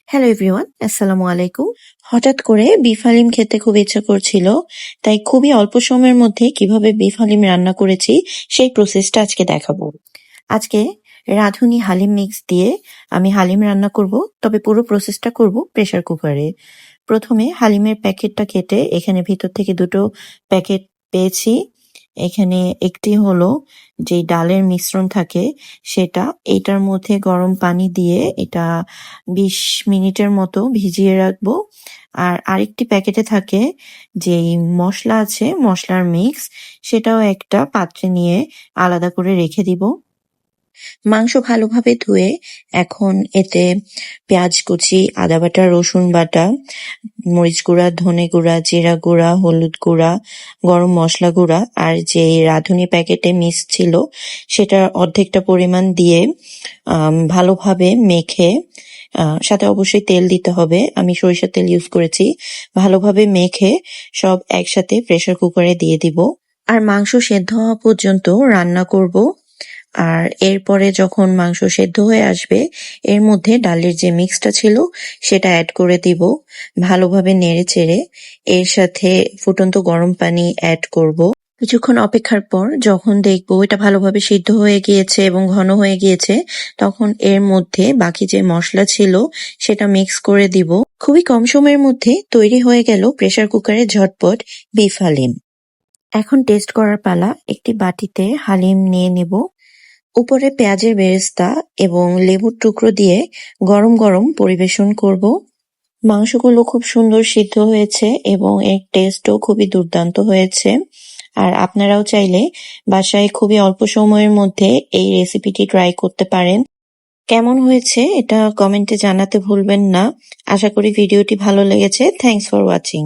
Hello everyone, আসসালামু আলাইকুম। হঠাৎ করে বিফ হালিম খেতে খুব ইচ্ছা করছিল, তাই খুবই অল্প সময়ের মধ্যে কিভাবে বিফ হালিম রান্না করেছি সেই প্রসেসটা আজকে দেখাবো। আজকে রাঁধুনি হালিম মিক্স দিয়ে আমি হালিম রান্না করব, তবে পুরো প্রসেসটা করব প্রেসার কুকারে। প্রথমে হালিমের প্যাকেটটা কেটে এখানে ভিতর থেকে দুটো প্যাকেট পেয়েছি। এখানে একটি হলো যে ডালের মিশ্রণ থাকে সেটা, এটার মধ্যে গরম পানি দিয়ে এটা ২০ মিনিটের মতো ভিজিয়ে রাখবো। আর আরেকটি প্যাকেটে থাকে যেই মসলা আছে, মসলার মিক্স, সেটাও একটা পাত্রে নিয়ে আলাদা করে রেখে দিব। মাংস ভালোভাবে ধুয়ে এখন এতে পেঁয়াজ কুচি, আদা বাটা, রসুন বাটা, মরিচ গুঁড়া, ধনে গুঁড়া, জিরা গুঁড়া, হলুদ গুঁড়া, গরম মশলা গুঁড়া আর যে রাঁধুনি প্যাকেটে মিক্স ছিল সেটার অর্ধেকটা পরিমাণ দিয়ে ভালোভাবে মেখে, সাথে অবশ্যই তেল দিতে হবে, আমি সরিষার তেল ইউজ করেছি, ভালোভাবে মেখে সব একসাথে প্রেসার কুকারে দিয়ে দিব। আর মাংস সেদ্ধ হওয়া পর্যন্ত রান্না করব। আর এরপরে যখন মাংস সেদ্ধ হয়ে আসবে এর মধ্যে ডালের যে মিক্সটা ছিল সেটা অ্যাড করে দিব, ভালোভাবে নেড়ে চেড়ে এর সাথে ফুটন্ত গরম পানি অ্যাড করব। কিছুক্ষণ অপেক্ষার পর যখন দেখবো এটা ভালোভাবে সিদ্ধ হয়ে গিয়েছে এবং ঘন হয়ে গিয়েছে, তখন এর মধ্যে বাকি যে মশলা ছিল সেটা মিক্স করে দিব। খুবই কম সময়ের মধ্যে তৈরি হয়ে গেল প্রেসার কুকারে ঝটপট বিফ হালিম। এখন টেস্ট করার পালা। একটি বাটিতে হালিম নিয়ে নেব, উপরে পেঁয়াজের বেরেস্তা এবং লেবুর টুকরো দিয়ে গরম গরম পরিবেশন করব। মাংসগুলো খুব সুন্দর সিদ্ধ হয়েছে এবং এর টেস্টও খুবই দুর্দান্ত হয়েছে। আর আপনারাও চাইলে বাসায় খুবই অল্প সময়ের মধ্যে এই রেসিপিটি ট্রাই করতে পারেন। কেমন হয়েছে এটা কমেন্টে জানাতে ভুলবেন না। আশা করি ভিডিওটি ভালো লেগেছে। Thanks for watching.